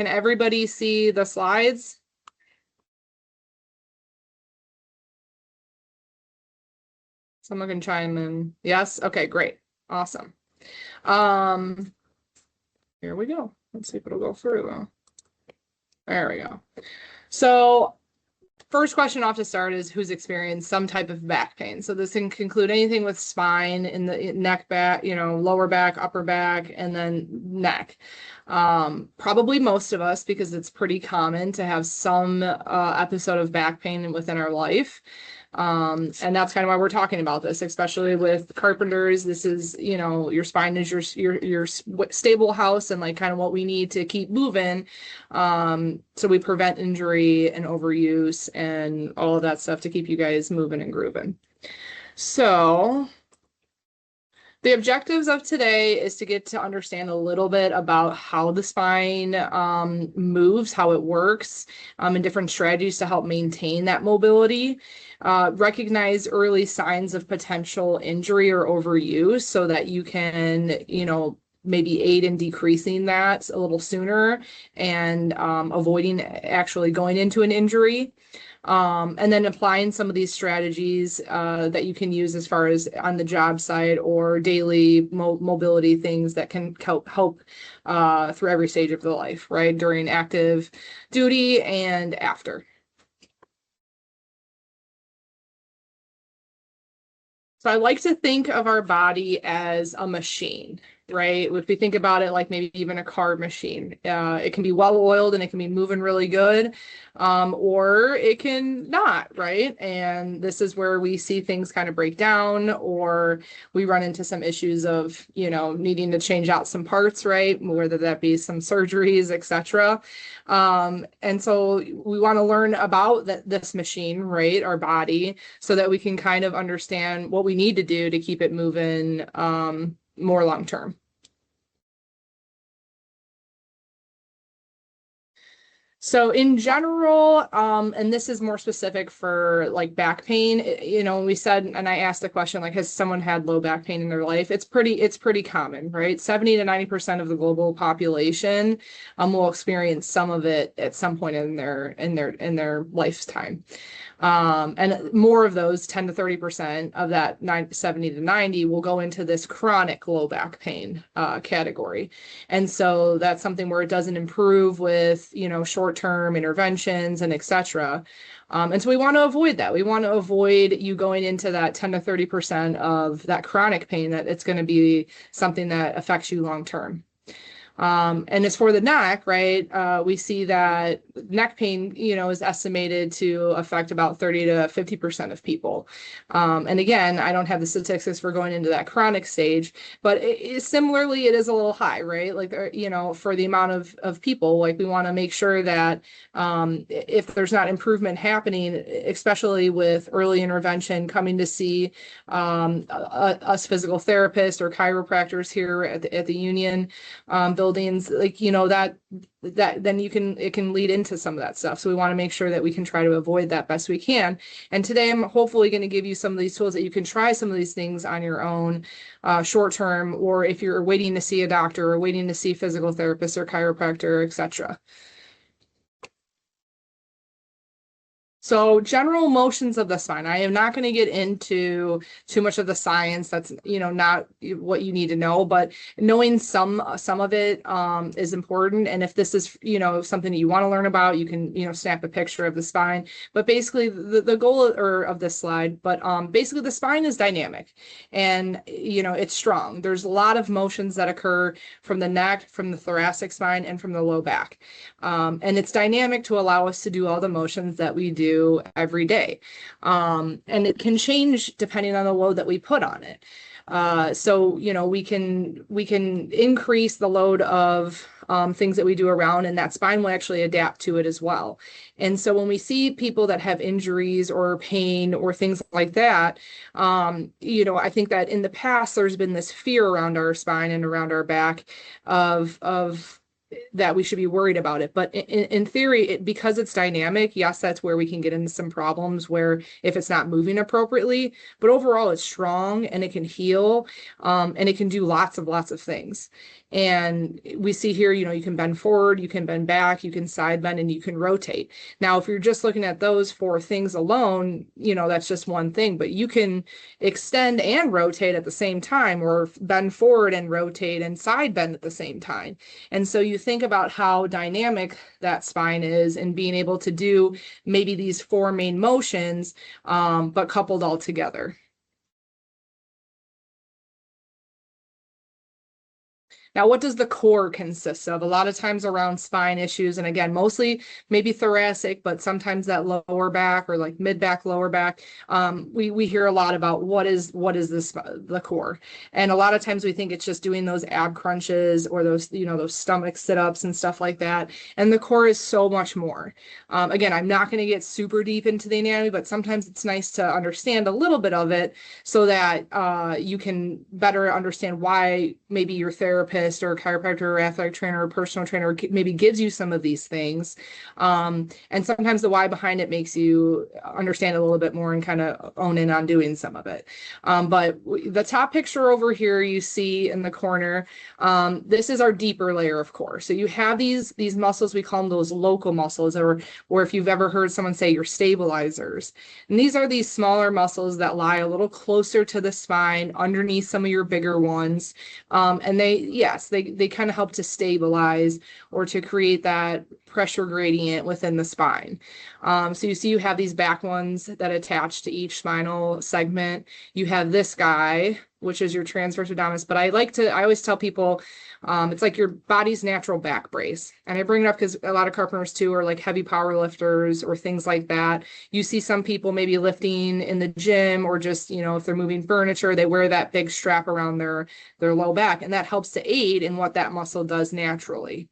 Can everybody see the slides? Someone can chime in. Yes? Okay, great. Awesome. Here we go. Let's see if it'll go through. There we go. So first question off to start is who's experienced some type of back pain. So this can include anything with spine in the neck, back, lower back, upper back, and then neck. Probably most of us, because it's pretty common to have some episode of back pain within our life. And that's kind of why we're talking about this, especially with carpenters. This is, your spine is your stable house and like kind of what we need to keep moving. So we prevent injury and overuse and all of that stuff to keep you guys moving and grooving. So the objectives of today is to get to understand a little bit about how the spine moves, how it works, and different strategies to help maintain that mobility. Recognize early signs of potential injury or overuse so that you can, maybe aid in decreasing that a little sooner and avoiding actually going into an injury. And then applying some of these strategies that you can use as far as on the job site or daily mobility things that can help through every stage of the life, right? During active duty and after. So I like to think of our body as a machine, right? If we think about it like maybe even a car machine, it can be well oiled and it can be moving really good, or it can not, right? And this is where we see things kind of break down, or we run into some issues of, needing to change out some parts, right? Whether that be some surgeries, etc. And so we want to learn about this machine, right? Our body, so that we can kind of understand what we need to do to keep it moving more long term. So in general, and this is more specific for like back pain, we said, and I asked the question, like, has someone had low back pain in their life? It's pretty common, right? 70 to 90% of the global population will experience some of it at some point in their lifetime. And more of those 10 to 30% of that 70 to 90 will go into this chronic low back pain category. And so that's something where it doesn't improve with, short-term interventions and etc. And so we want to avoid that. We want to avoid you going into that 10 to 30% of that chronic pain, that it's going to be something that affects you long-term. And as for the neck, right, we see that neck pain, is estimated to affect about 30 to 50% of people. And again, I don't have the statistics for going into that chronic stage, but similarly, it is a little high, right? Like, for the amount of people, like we want to make sure that if there's not improvement happening, especially with early intervention, coming to see us physical therapists or chiropractors here at the Union buildings, like, that then it can lead into some of that stuff. So we want to make sure that we can try to avoid that best we can. And today I'm hopefully going to give you some of these tools that you can try some of these things on your own short term, or if you're waiting to see a doctor or waiting to see physical therapist or chiropractor, etc. So general motions of the spine. I am not going to get into too much of the science. That's, not what you need to know, but knowing some of it is important. And if this is, something that you want to learn about, you can, snap a picture of the spine. But basically the goal of this slide, but basically the spine is dynamic and, it's strong. There's a lot of motions that occur from the neck, from the thoracic spine, and from the low back. And it's dynamic to allow us to do all the motions that we do every day. And it can change depending on the load that we put on it. So, we can increase the load of things that we do around, and that spine will actually adapt to it as well. And so when we see people that have injuries or pain or things like that, I think that in the past, there's been this fear around our spine and around our back of that we should be worried about it. But in theory, because it's dynamic, yes, that's where we can get into some problems where if it's not moving appropriately, but overall it's strong and it can heal, and it can do lots of things. And we see here, you can bend forward, you can bend back, you can side bend, and you can rotate. Now, if you're just looking at those four things alone, that's just one thing, but you can extend and rotate at the same time, or bend forward and rotate and side bend at the same time. And so you think about how dynamic that spine is and being able to do maybe these four main motions, but coupled all together. Now, what does the core consist of? A lot of times around spine issues, and again, mostly maybe thoracic, but sometimes that lower back or like mid back, lower back. We hear a lot about what is this the core, and a lot of times we think it's just doing those ab crunches or those those stomach sit ups and stuff like that. And the core is so much more. Again, I'm not going to get super deep into the anatomy, but sometimes it's nice to understand a little bit of it so that you can better understand why maybe your therapist or a chiropractor or athletic trainer or personal trainer maybe gives you some of these things. And sometimes the why behind it makes you understand a little bit more and kind of own in on doing some of it. But the top picture over here you see in the corner, this is our deeper layer of core. So you have these muscles, we call them those local muscles, or if you've ever heard someone say your stabilizers. And these are these smaller muscles that lie a little closer to the spine, underneath some of your bigger ones. And they kind of help to stabilize or to create that pressure gradient within the spine. So you see you have these back ones that attach to each spinal segment. You have this guy, which is your transverse abdominis, but I always tell people it's like your body's natural back brace. And I bring it up because a lot of carpenters too are like heavy power lifters or things like that. You see some people maybe lifting in the gym, or just, if they're moving furniture, they wear that big strap around their low back, and that helps to aid in what that muscle does naturally.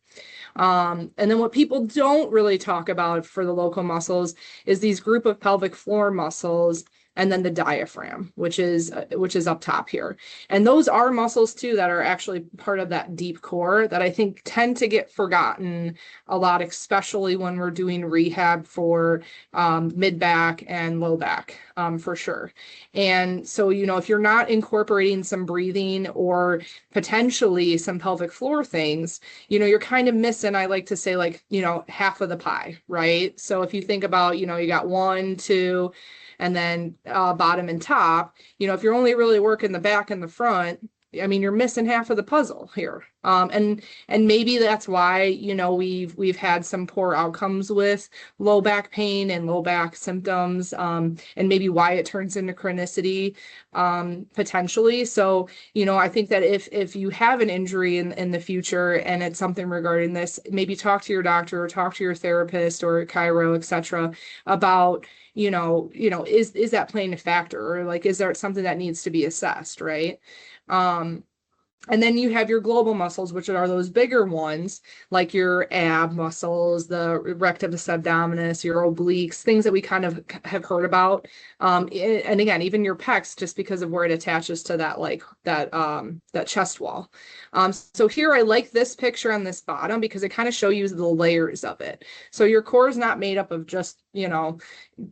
And then what people don't really talk about for the local muscles is these group of pelvic floor muscles, and then the diaphragm, which is up top here. And those are muscles too that are actually part of that deep core that I think tend to get forgotten a lot, especially when we're doing rehab for mid back and low back, for sure. And so, if you're not incorporating some breathing or potentially some pelvic floor things, you're kind of missing, I like to say, like, half of the pie, right? So if you think about, you got 1, 2, and then bottom and top, if you're only really working the back and the front, I mean, you're missing half of the puzzle here. And maybe that's why, we've had some poor outcomes with low back pain and low back symptoms, and maybe why it turns into chronicity, potentially. So, I think that if you have an injury in the future and it's something regarding this, maybe talk to your doctor or talk to your therapist or chiro, etc., about, is that playing a factor, or like, is there something that needs to be assessed, right? And then you have your global muscles, which are those bigger ones, like your ab muscles, the rectus abdominis, your obliques, things that we kind of have heard about. And again, even your pecs, just because of where it attaches to that chest wall. So here I like this picture on this bottom because it kind of shows you the layers of it. So your core is not made up of just,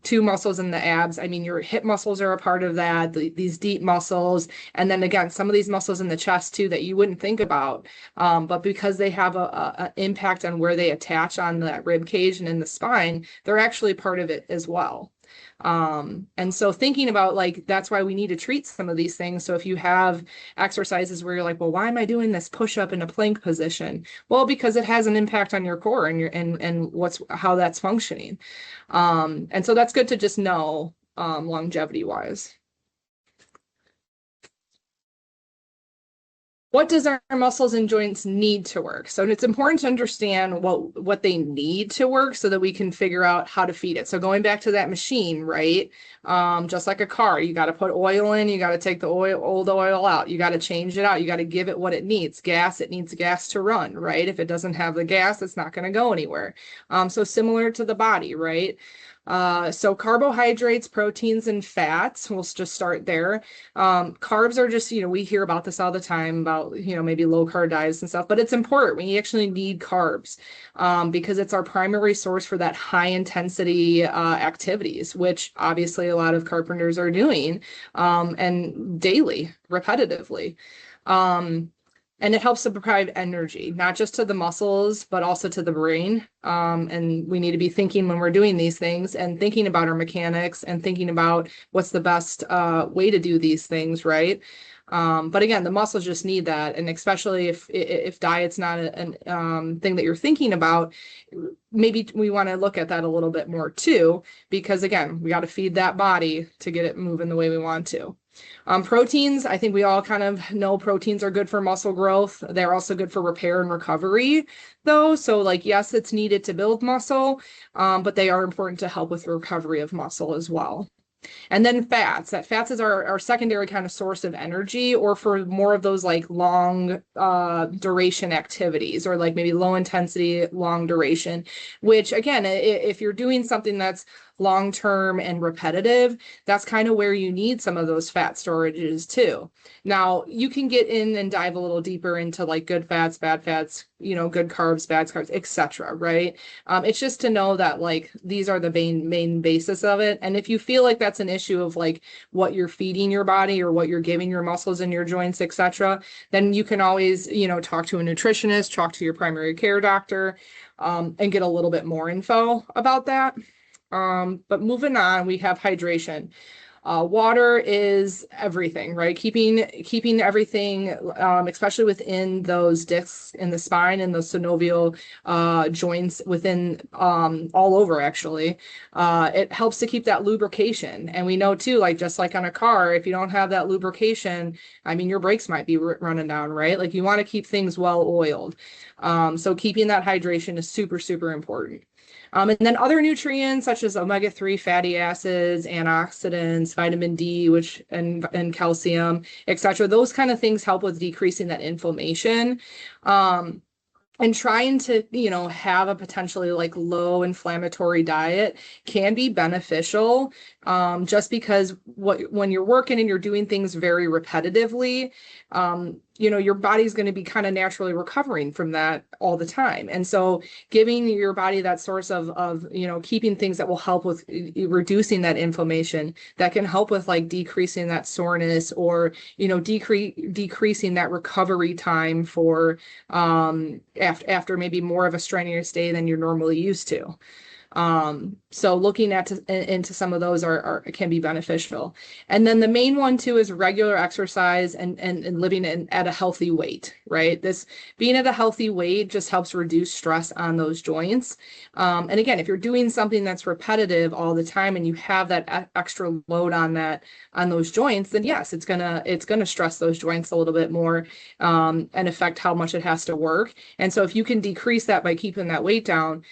2 muscles in the abs. I mean, your hip muscles are a part of that, these deep muscles. And then again, some of these muscles in the chest too that you wouldn't think about, but because they have a impact on where they attach on that rib cage and in the spine, they're actually part of it as well. And so thinking about, like, that's why we need to treat some of these things. So if you have exercises where you're like, well, why am I doing this push-up in a plank position? Well, because it has an impact on your core and how that's functioning. And so that's good to just know, longevity wise. What does our muscles and joints need to work? So it's important to understand what they need to work so that we can figure out how to feed it. So going back to that machine, right? Just like a car, you got to put oil in, you got to take the old oil out, you got to change it out, you got to give it what it needs. Gas, it needs gas to run, right? If it doesn't have the gas, it's not going to go anywhere. So similar to the body, right? So carbohydrates, proteins, and fats, we'll just start there. Carbs are just, we hear about this all the time about, maybe low carb diets and stuff, but it's important. We actually need carbs, because it's our primary source for that high intensity, activities, which obviously a lot of carpenters are doing, and daily, repetitively. And it helps to provide energy, not just to the muscles, but also to the brain. And we need to be thinking when we're doing these things and thinking about our mechanics and thinking about what's the best way to do these things, right? But again, the muscles just need that. And especially if diet's not a thing that you're thinking about, maybe we want to look at that a little bit more too, because again, we got to feed that body to get it moving the way we want to. Proteins, I think we all kind of know proteins are good for muscle growth. They're also good for repair and recovery, though. So, like, yes, it's needed to build muscle, but they are important to help with the recovery of muscle as well. And then fats. That fats is our secondary kind of source of energy, or for more of those like long duration activities, or like maybe low intensity, long duration, which again, if you're doing something that's long term and repetitive, that's kind of where you need some of those fat storages too. Now, you can get in and dive a little deeper into like good fats, bad fats, good carbs, bad carbs, etc. Right? It's just to know that like these are the main basis of it. And if you feel like that's an issue of like what you're feeding your body or what you're giving your muscles and your joints, etc., then you can always, talk to a nutritionist, talk to your primary care doctor, and get a little bit more info about that. But moving on, we have hydration. Water is everything, right? Keeping everything, especially within those discs in the spine and the synovial joints within all over, actually. It helps to keep that lubrication. And we know too, like just like on a car, if you don't have that lubrication, I mean, your brakes might be running down, right? Like you want to keep things well oiled. So keeping that hydration is super, super important. And then other nutrients such as omega-3 fatty acids, antioxidants, vitamin D, and calcium, etc. Those kind of things help with decreasing that inflammation. And trying to, have a potentially like low inflammatory diet can be beneficial, just because when you're working and you're doing things very repetitively, your body's going to be kind of naturally recovering from that all the time. And so giving your body that source of keeping things that will help with reducing that inflammation, that can help with like decreasing that soreness, or, decreasing that recovery time for after maybe more of a strenuous day than you're normally used to. So looking into some of those can be beneficial. And then the main one too is regular exercise and living at a healthy weight, right? This being at a healthy weight just helps reduce stress on those joints. And again, if you're doing something that's repetitive all the time and you have that extra load on those joints, then yes, it's gonna stress those joints a little bit more, and affect how much it has to work. And so if you can decrease that by keeping that weight down,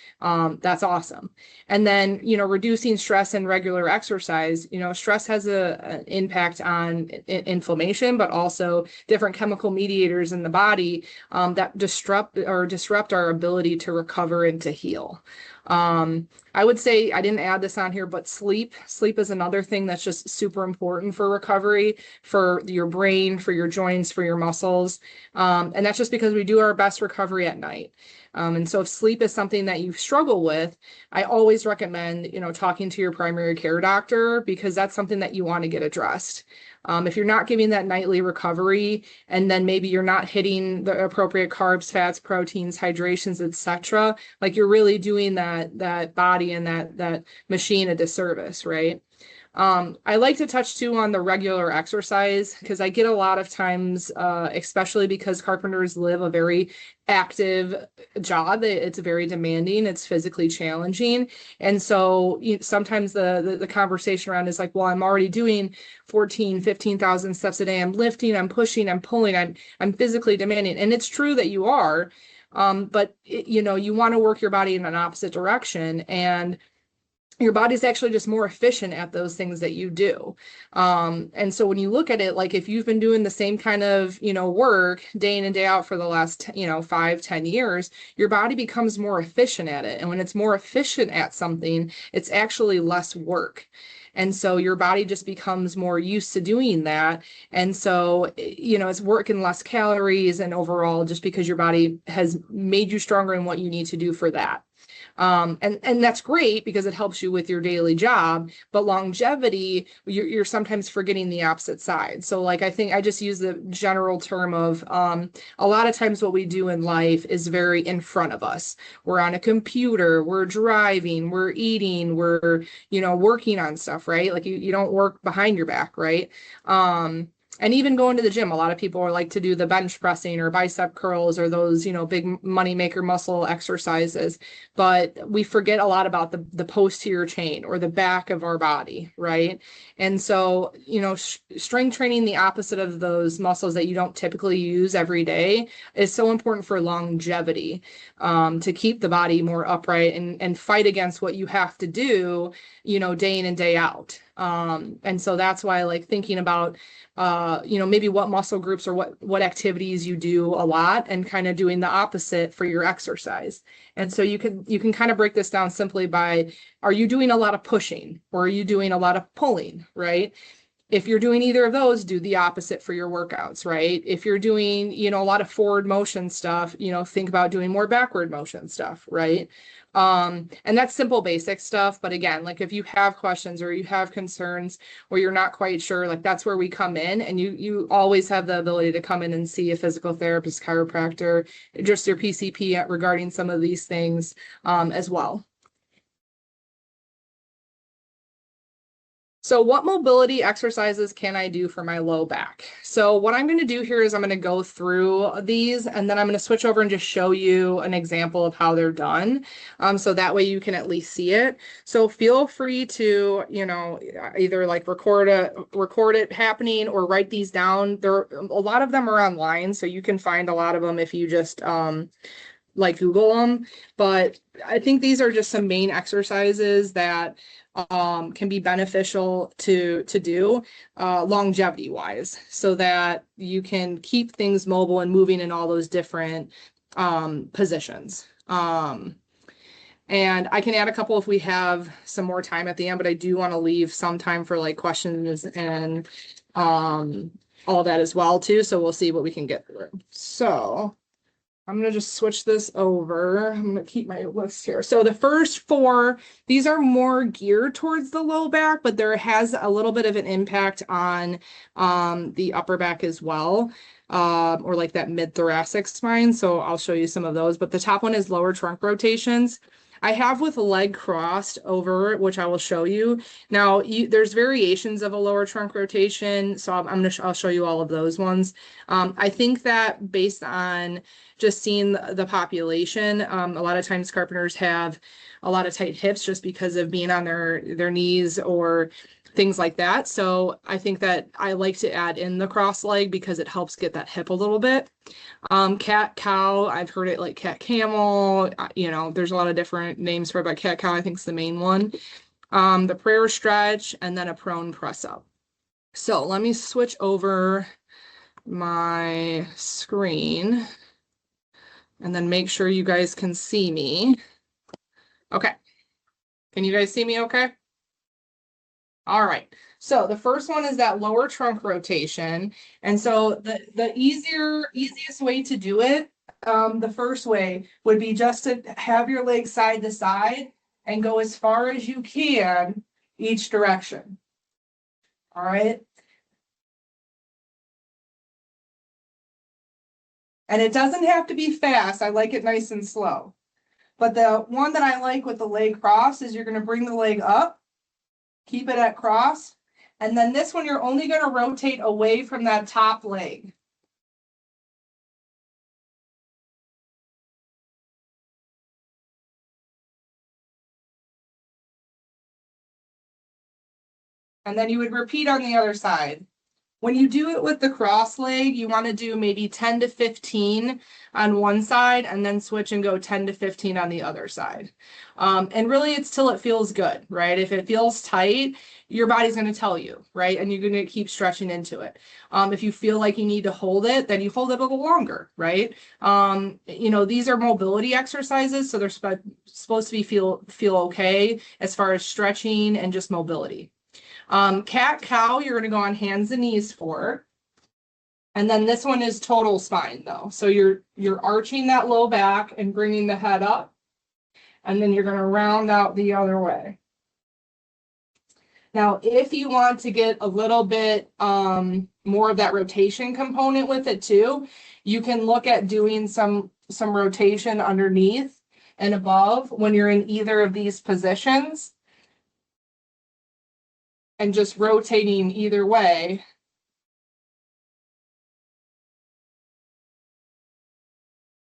that's awesome. And then, reducing stress and regular exercise, stress has an impact on inflammation, but also different chemical mediators in the body that disrupt our ability to recover and to heal. I would say, I didn't add this on here, but sleep is another thing that's just super important for recovery, for your brain, for your joints, for your muscles. And that's just because we do our best recovery at night. And so if sleep is something that you struggle with, I always recommend, talking to your primary care doctor, because that's something that you want to get addressed. If you're not giving that nightly recovery, and then maybe you're not hitting the appropriate carbs, fats, proteins, hydrations, etc., like you're really doing that body and that machine a disservice, right? I like to touch too on the regular exercise, because I get a lot of times, especially because carpenters live a very active job. It's very demanding. It's physically challenging. And so sometimes the conversation around is like, well, I'm already doing 15,000 steps a day. I'm lifting, I'm pushing, I'm pulling, I'm physically demanding. And it's true that you are, but you want to work your body in an opposite direction, and your body's actually just more efficient at those things that you do. And so when you look at it, like if you've been doing the same kind of, work day in and day out for the last, 5-10 years, your body becomes more efficient at it. And when it's more efficient at something, it's actually less work. And so your body just becomes more used to doing that. And so, it's working less calories and overall, just because your body has made you stronger in what you need to do for that. And that's great because it helps you with your daily job, but longevity, you're sometimes forgetting the opposite side. So like, I think I just use the general term of, a lot of times what we do in life is very in front of us. We're on a computer, we're driving, we're eating, we're, working on stuff, right? Like you don't work behind your back, right? And even going to the gym, a lot of people are like to do the bench pressing or bicep curls or those, big money maker muscle exercises. But we forget a lot about the posterior chain or the back of our body, right? And so, strength training, the opposite of those muscles that you don't typically use every day, is so important for longevity, to keep the body more upright and fight against what you have to do, day in and day out. And so that's why I like thinking about, maybe what muscle groups or what activities you do a lot and kind of doing the opposite for your exercise. And so you can kind of break this down simply by, are you doing a lot of pushing or are you doing a lot of pulling, right? If you're doing either of those, do the opposite for your workouts, right? If you're doing, a lot of forward motion stuff, think about doing more backward motion stuff, right? And that's simple, basic stuff. But again, like if you have questions or you have concerns or you're not quite sure, like that's where we come in, and you always have the ability to come in and see a physical therapist, chiropractor, just your PCP regarding some of these things, as well. So what mobility exercises can I do for my low back? So what I'm going to do here is I'm going to go through these and then I'm going to switch over and just show you an example of how they're done. So that way you can at least see it. So feel free to, either like record it happening or write these down. A lot of them are online, so you can find a lot of them if you just, like Google them. But I think these are just some main exercises that can be beneficial to do longevity wise, so that you can keep things mobile and moving in all those different positions. And I can add a couple if we have some more time at the end, but I do want to leave some time for like questions and all that as well too. So we'll see what we can get through. So I'm going to just switch this over. I'm going to keep my list here. So the first four, these are more geared towards the low back, but there has a little bit of an impact on the upper back as well, or like that mid-thoracic spine. So I'll show you some of those. But the top one is lower trunk rotations. I have with a leg crossed over, which I will show you. Now, there's variations of a lower trunk rotation, so I'll show you all of those ones. I think that based on just seeing the population, a lot of times carpenters have a lot of tight hips just because of being on their knees or things like that. So I think that I like to add in the cross leg because it helps get that hip a little bit. Cat cow, I've heard it like cat camel, there's a lot of different names for it, but cat cow I think is the main one. The prayer stretch, and then a prone press up. So let me switch over my screen and then make sure you guys can see me. Okay. Can you guys see me okay? All right. So the first one is that lower trunk rotation. And so the easiest way to do it, the first way would be just to have your legs side to side and go as far as you can each direction. All right. And it doesn't have to be fast. I like it nice and slow. But the one that I like with the leg cross is you're going to bring the leg up, keep it at cross, and then this one you're only going to rotate away from that top leg. And then you would repeat on the other side. When you do it with the cross leg, you want to do maybe 10 to 15 on one side and then switch and go 10 to 15 on the other side. And really it's till it feels good, right? If it feels tight, your body's going to tell you, right? And you're going to keep stretching into it. If you feel like you need to hold it, then you hold it a little longer, right? These are mobility exercises, so they're supposed to be feel okay as far as stretching and just mobility. Cat cow, you're going to go on hands and knees for. And then this one is total spine though. So you're arching that low back and bringing the head up. and then you're going to round out the other way. Now, if you want to get a little bit more of that rotation component with it too, you can look at doing some rotation underneath and above when you're in either of these positions, and just rotating either way.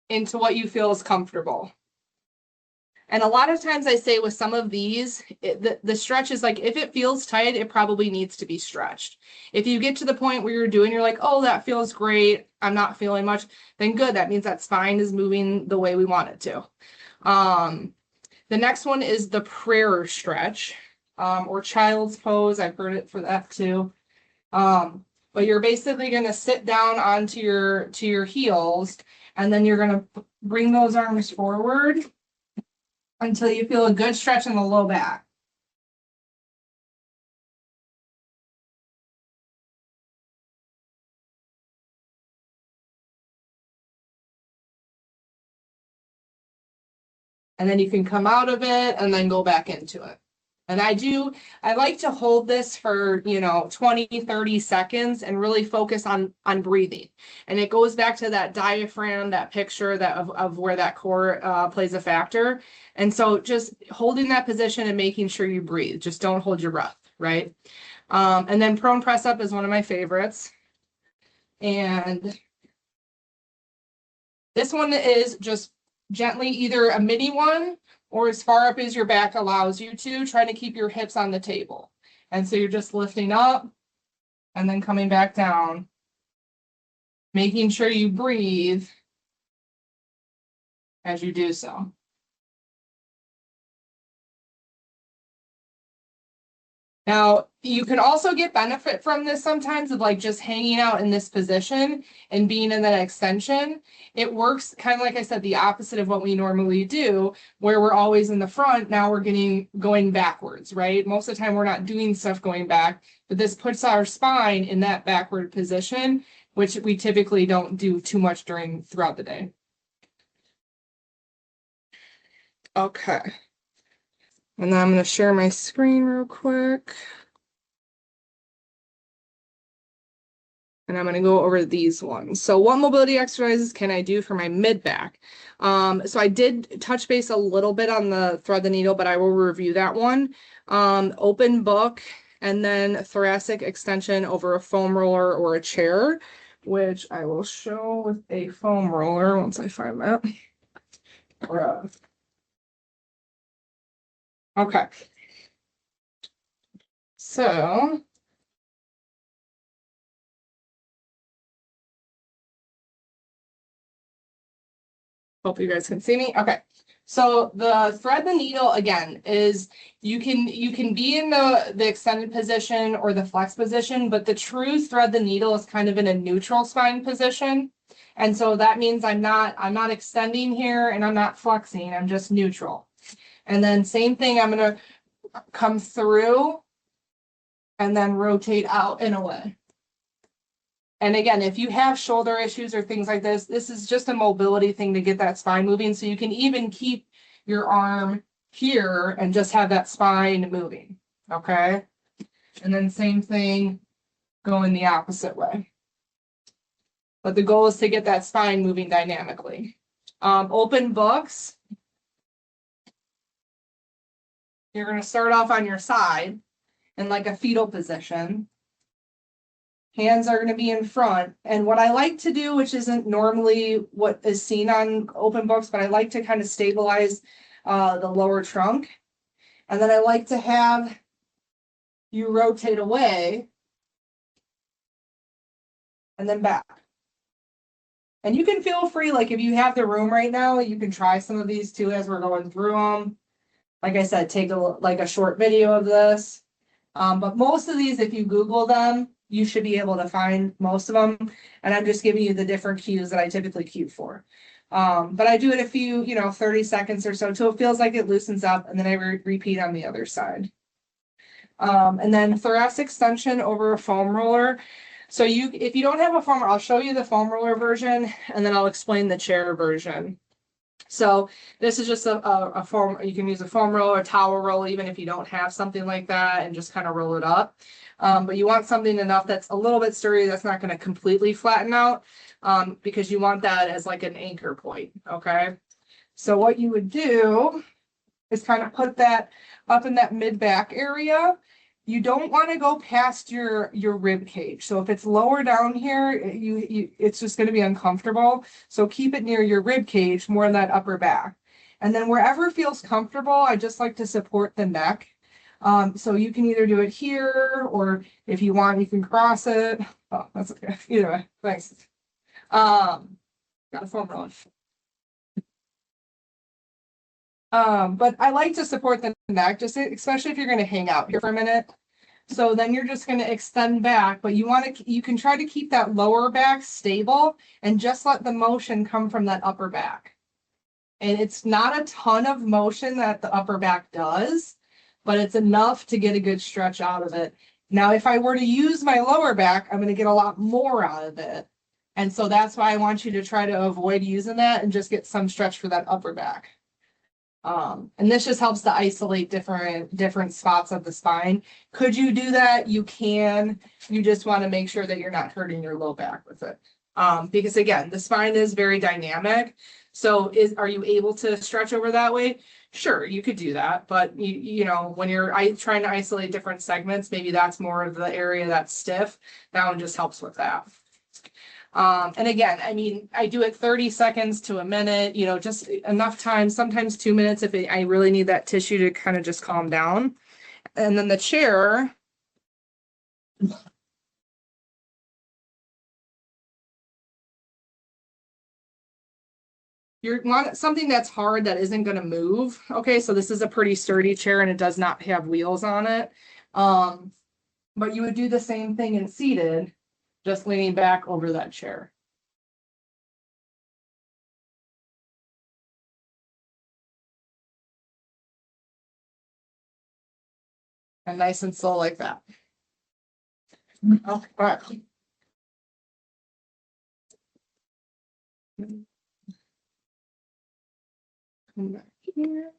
Into what you feel is comfortable. And a lot of times I say with some of these, the stretch is like, if it feels tight, it probably needs to be stretched. If you get to the point where you're like, oh, that feels great, I'm not feeling much, then good. That means that spine is moving the way we want it to. The next one is the prayer stretch, or child's pose. I've heard it for that too. But you're basically going to sit down onto your heels, and then you're going to bring those arms forward until you feel a good stretch in the low back. And then you can come out of it and then go back into it. And I like to hold this for, 20, 30 seconds and really focus on breathing. And it goes back to that diaphragm, that picture of where that core plays a factor. And so just holding that position and making sure you breathe. Just don't hold your breath, right? And then prone press up is one of my favorites. And this one is just gently either a mini one or as far up as your back allows you to, trying to keep your hips on the table. And so you're just lifting up and then coming back down, making sure you breathe as you do so. Now, you can also get benefit from this sometimes of like just hanging out in this position and being in that extension. It works kind of like I said, the opposite of what we normally do, where we're always in the front. Now we're going backwards, right? Most of the time we're not doing stuff going back, but this puts our spine in that backward position, which we typically don't do too much throughout the day. Okay. And then I'm going to share my screen real quick. And I'm going to go over these ones. So what mobility exercises can I do for my mid-back? So I did touch base a little bit on the thread the needle, but I will review that one. Open book, and then thoracic extension over a foam roller or a chair, which I will show with a foam roller once I find that. Okay. So hope you guys can see me. Okay. So the thread the needle again is you can be in the extended position or the flex position, but the true thread the needle is kind of in a neutral spine position. And so that means I'm not extending here and I'm not flexing, I'm just neutral. And then same thing, I'm going to come through and then rotate out in a way. And again, if you have shoulder issues or things like this is just a mobility thing to get that spine moving. So you can even keep your arm here and just have that spine moving. Okay. And then same thing, going the opposite way. But the goal is to get that spine moving dynamically. Open books. You're going to start off on your side in like a fetal position. Hands are going to be in front. And what I like to do, which isn't normally what is seen on open books, but I like to kind of stabilize the lower trunk. And then I like to have you rotate away and then back. And you can feel free, like if you have the room right now, you can try some of these too as we're going through them. Like I said, take a short video of this. But most of these, if you Google them, you should be able to find most of them. And I'm just giving you the different cues that I typically cue for. But I do it a few, 30 seconds or so until it feels like it loosens up. And then I repeat on the other side. And then thoracic extension over a foam roller. So if you don't have a foam roller, I'll show you the foam roller version and then I'll explain the chair version. So this is just a foam, you can use a foam roll or towel roll, even if you don't have something like that, and just kind of roll it up. But you want something enough that's a little bit sturdy, that's not going to completely flatten out, because you want that as like an anchor point, okay? So what you would do is kind of put that up in that mid-back area. You don't want to go past your rib cage. So if it's lower down here, it's just going to be uncomfortable. So keep it near your rib cage, more in that upper back. And then wherever feels comfortable, I just like to support the neck. So you can either do it here, or if you want, you can cross it. Oh, that's okay. Either way, thanks. Got a foam roll. But I like to support the neck, just especially if you're going to hang out here for a minute. So then you're just going to extend back, but you can try to keep that lower back stable and just let the motion come from that upper back. And it's not a ton of motion that the upper back does, but it's enough to get a good stretch out of it. Now, if I were to use my lower back, I'm going to get a lot more out of it. And so that's why I want you to try to avoid using that and just get some stretch for that upper back. And this just helps to isolate different spots of the spine. Could you do that? You can. You just want to make sure that you're not hurting your low back with it. Because again, the spine is very dynamic. So are you able to stretch over that way? Sure, you could do that. But you know, when you're trying to isolate different segments, maybe that's more of the area that's stiff. That one just helps with that. And again, I mean, I do it 30 seconds to a minute, you know, just enough time, sometimes 2 minutes if I really need that tissue to kind of just calm down. And then the chair. You want something that's hard that isn't going to move. Okay, so this is a pretty sturdy chair and it does not have wheels on it. But you would do the same thing in seated, just leaning back over that chair. And nice and slow like that. Okay, all right. Come back here.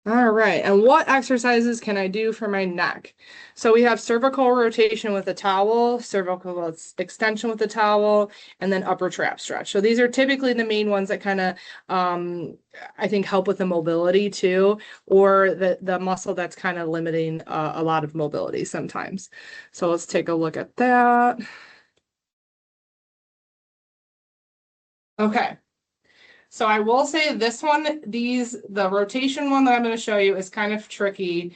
All right, and what exercises can I do for my neck? So we have cervical rotation with a towel, cervical extension with a towel, and then upper trap stretch. So these are typically the main ones that kind of, I think, help with the mobility too, or the muscle that's kind of limiting a lot of mobility sometimes. So let's take a look at that. Okay. So I will say this one, the rotation one that I'm going to show you is kind of tricky.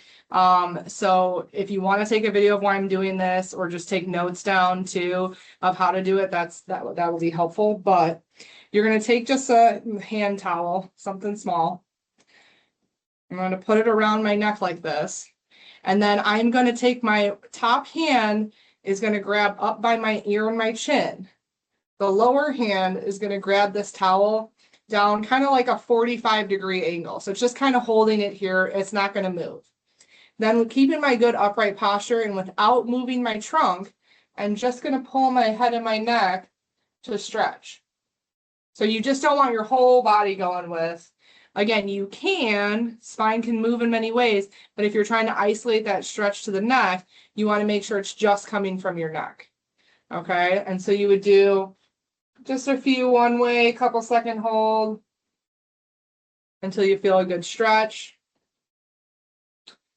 So if you want to take a video of why I'm doing this, or just take notes down too of how to do it, that will be helpful. But you're going to take just a hand towel, something small. I'm going to put it around my neck like this. And then I'm going to take my top hand is going to grab up by my ear and my chin. The lower hand is going to grab this towel down kind of like a 45-degree angle. So it's just kind of holding it here. It's not going to move. Then keeping my good upright posture and without moving my trunk, I'm just going to pull my head and my neck to stretch. So you just don't want your whole body going with. Again, you can, spine can move in many ways, but if you're trying to isolate that stretch to the neck, you want to make sure it's just coming from your neck. Okay, and so you would do just a few one way, couple second hold until you feel a good stretch.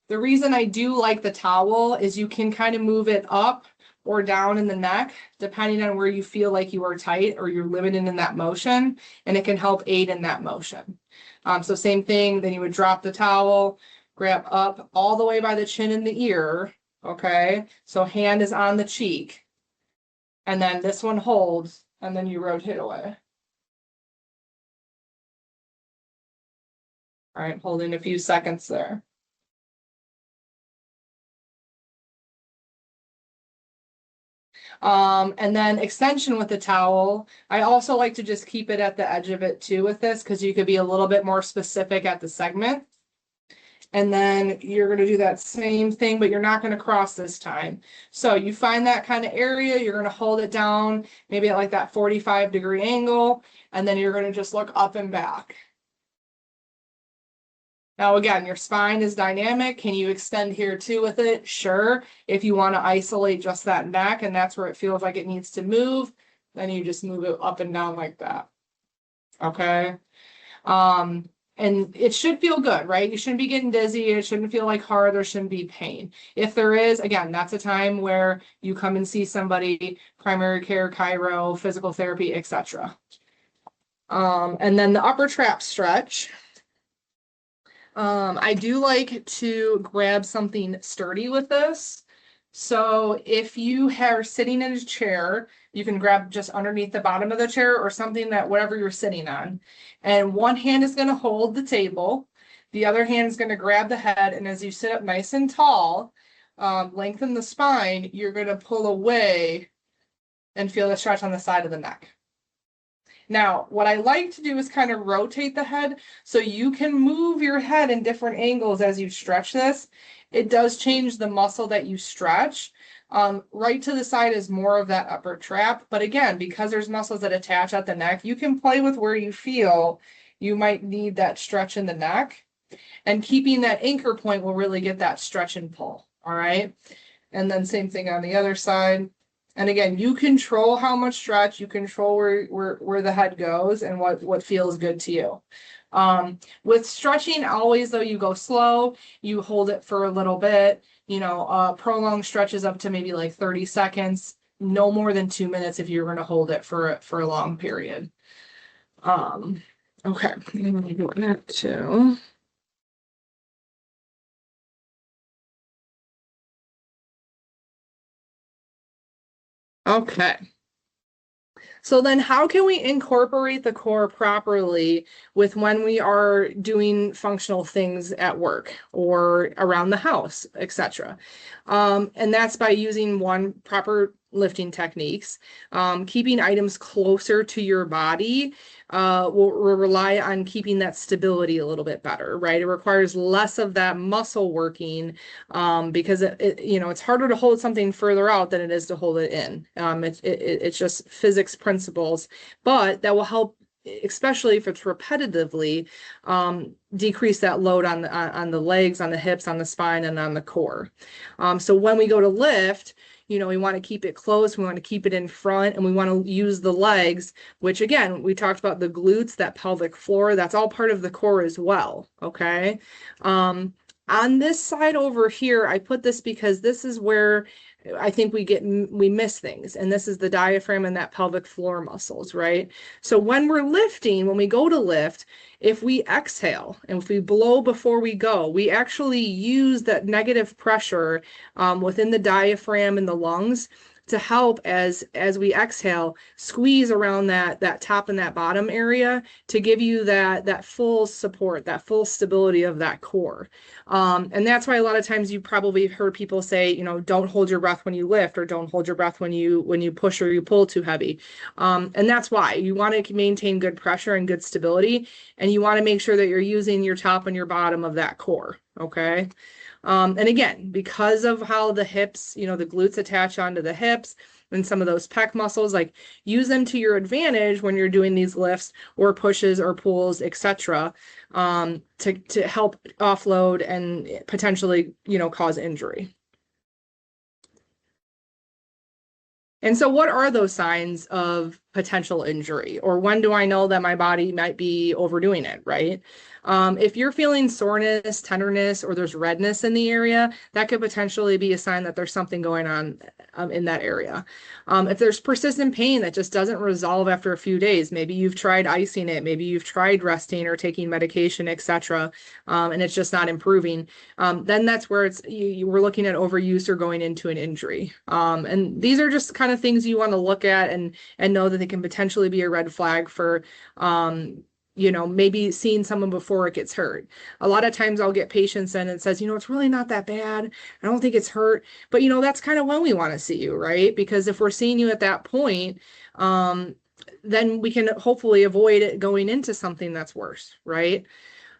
The reason I do like the towel is you can kind of move it up or down in the neck, depending on where you feel like you are tight or you're limited in that motion, and it can help aid in that motion. So same thing, then you would drop the towel, grab up all the way by the chin and the ear, okay? So hand is on the cheek, and then this one holds, and then you rotate away. All right, holding a few seconds there. And then extension with the towel. I also like to just keep it at the edge of it too with this, because you could be a little bit more specific at the segment. And then you're going to do that same thing, but you're not going to cross this time. So you find that kind of area, you're going to hold it down, maybe at like that 45-degree angle, and then you're going to just look up and back. Now, again, your spine is dynamic. Can you extend here too with it? Sure. If you want to isolate just that neck and that's where it feels like it needs to move, then you just move it up and down like that. Okay. And it should feel good, right? You shouldn't be getting dizzy. It shouldn't feel like hard. There shouldn't be pain. If there is, again, that's a time where you come and see somebody, primary care, chiro, physical therapy, etc. And then the upper trap stretch. I do like to grab something sturdy with this. So if you are sitting in a chair, you can grab just underneath the bottom of the chair or something that whatever you're sitting on. And one hand is going to hold the table. The other hand is going to grab the head. And as you sit up nice and tall, lengthen the spine, you're going to pull away and feel the stretch on the side of the neck. Now, what I like to do is kind of rotate the head so you can move your head in different angles as you stretch this. It does change the muscle that you stretch. Right to the side is more of that upper trap. But again, because there's muscles that attach at the neck, you can play with where you feel you might need that stretch in the neck. And keeping that anchor point will really get that stretch and pull. All right. And then same thing on the other side. And again, you control how much stretch, you control where the head goes and what feels good to you. With stretching, always though, you go slow, you hold it for a little bit, prolonged stretches up to maybe like 30 seconds, no more than 2 minutes if you're going to hold it for a long period. Okay, I'm going to do that too. Okay. So then how can we incorporate the core properly with when we are doing functional things at work or around the house, etc.? And that's by using proper lifting techniques. Keeping items closer to your body will rely on keeping that stability a little bit better, right? It requires less of that muscle working because it's harder to hold something further out than it is to hold it in. It's just physics principles, but that will help, especially if it's repetitively, decrease that load on the legs, on the hips, on the spine, and on the core. So when we go to lift, we want to keep it close, we want to keep it in front, and we want to use the legs, which again, we talked about the glutes, that pelvic floor, that's all part of the core as well, okay? On this side over here, I put this because this is where I think we miss things. And this is the diaphragm and that pelvic floor muscles, right? So when we're lifting, when we go to lift, if we exhale and if we blow before we go, we actually use that negative pressure within the diaphragm and the lungs to help as we exhale, squeeze around that top and that bottom area to give you that full support, that full stability of that core. And that's why a lot of times you probably heard people say, don't hold your breath when you lift, or don't hold your breath when you push or you pull too heavy. And that's why you want to maintain good pressure and good stability, and you want to make sure that you're using your top and your bottom of that core. Okay. And again, because of how the hips, the glutes attach onto the hips and some of those pec muscles, like use them to your advantage when you're doing these lifts or pushes or pulls, etc., to help offload and potentially, cause injury. And so what are those signs of potential injury, or when do I know that my body might be overdoing it, right? If you're feeling soreness, tenderness, or there's redness in the area, that could potentially be a sign that there's something going on in that area. If there's persistent pain that just doesn't resolve after a few days, maybe you've tried icing it, maybe you've tried resting or taking medication, etc., and it's just not improving, then that's where we're looking at overuse or going into an injury. And these are just kind of things you want to look at and know that they can potentially be a red flag for maybe seeing someone before it gets hurt. A lot of times I'll get patients in and it says, it's really not that bad. I don't think it's hurt. But, that's kind of when we want to see you, right? Because if we're seeing you at that point, then we can hopefully avoid it going into something that's worse, right?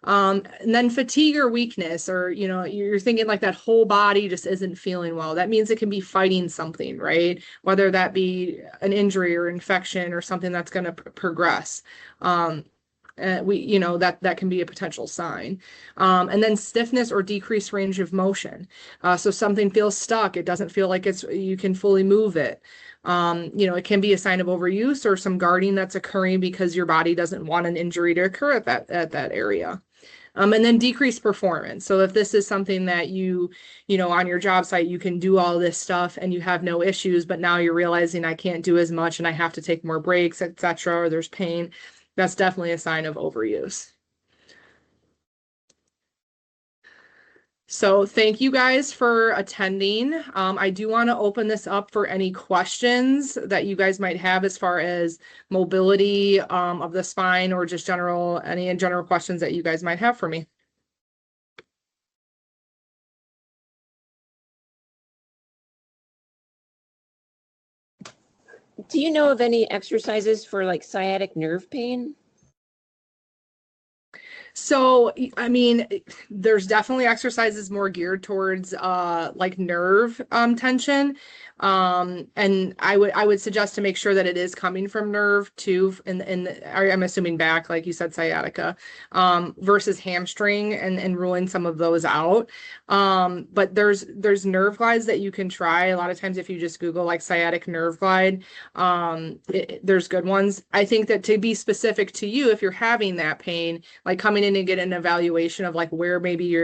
And then fatigue or weakness, or, you know, you're thinking like that whole body just isn't feeling well. That means it can be fighting something, right? Whether that be an injury or infection or something that's going to progress. You know, that can be a potential sign. And then stiffness or decreased range of motion. So something feels stuck. It doesn't feel like you can fully move it. You know, it can be a sign of overuse or some guarding that's occurring because your body doesn't want an injury to occur at that area. And then decreased performance. So if this is something that you know, on your job site, you can do all this stuff and you have no issues, but now you're realizing I can't do as much and I have to take more breaks, etc., or there's pain, that's definitely a sign of overuse. So thank you guys for attending. I do want to open this up for any questions that you guys might have as far as mobility of the spine, or just any general questions that you guys might have for me. Do you know of any exercises for like sciatic nerve pain? So, I mean, there's definitely exercises more geared towards like nerve tension. And I would suggest to make sure that it is coming from nerve too, I'm assuming back, like you said, sciatica, versus hamstring, and ruling some of those out. But there's nerve glides that you can try. A lot of times if you just Google like sciatic nerve glide, there's good ones. I think that to be specific to you, if you're having that pain, like coming in and get an evaluation of like where maybe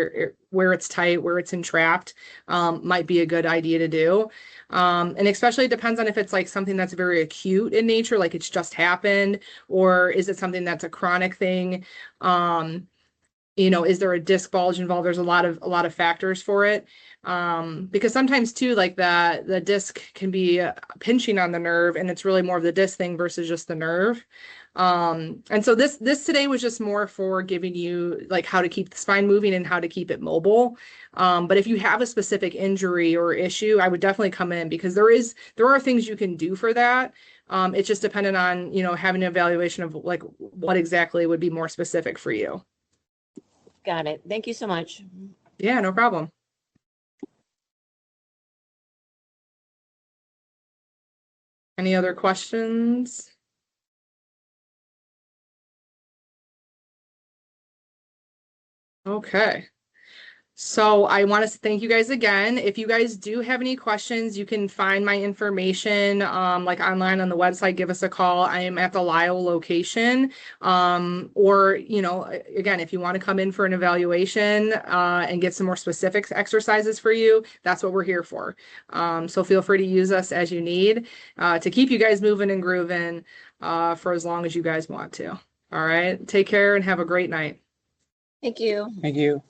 where it's tight, where it's entrapped, might be a good idea to do. And especially it depends on if it's like something that's very acute in nature, like it's just happened, or is it something that's a chronic thing? You know, is there a disc bulge involved? There's a lot of factors for it. Because sometimes too, like the disc can be pinching on the nerve, and it's really more of the disc thing versus just the nerve. And so this today was just more for giving you like how to keep the spine moving and how to keep it mobile. But if you have a specific injury or issue, I would definitely come in, because there are things you can do for that. It's just dependent on, you know, having an evaluation of like what exactly would be more specific for you. Got it. Thank you so much. Yeah, no problem. Any other questions? Okay. So I want to thank you guys again. If you guys do have any questions, you can find my information like online on the website. Give us a call. I am at the Lisle location. Or, you know, again, if you want to come in for an evaluation and get some more specific exercises for you, that's what we're here for. So feel free to use us as you need to keep you guys moving and grooving for as long as you guys want to. All right. Take care and have a great night. Thank you. Thank you.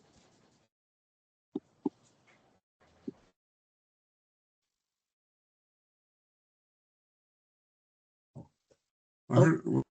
We're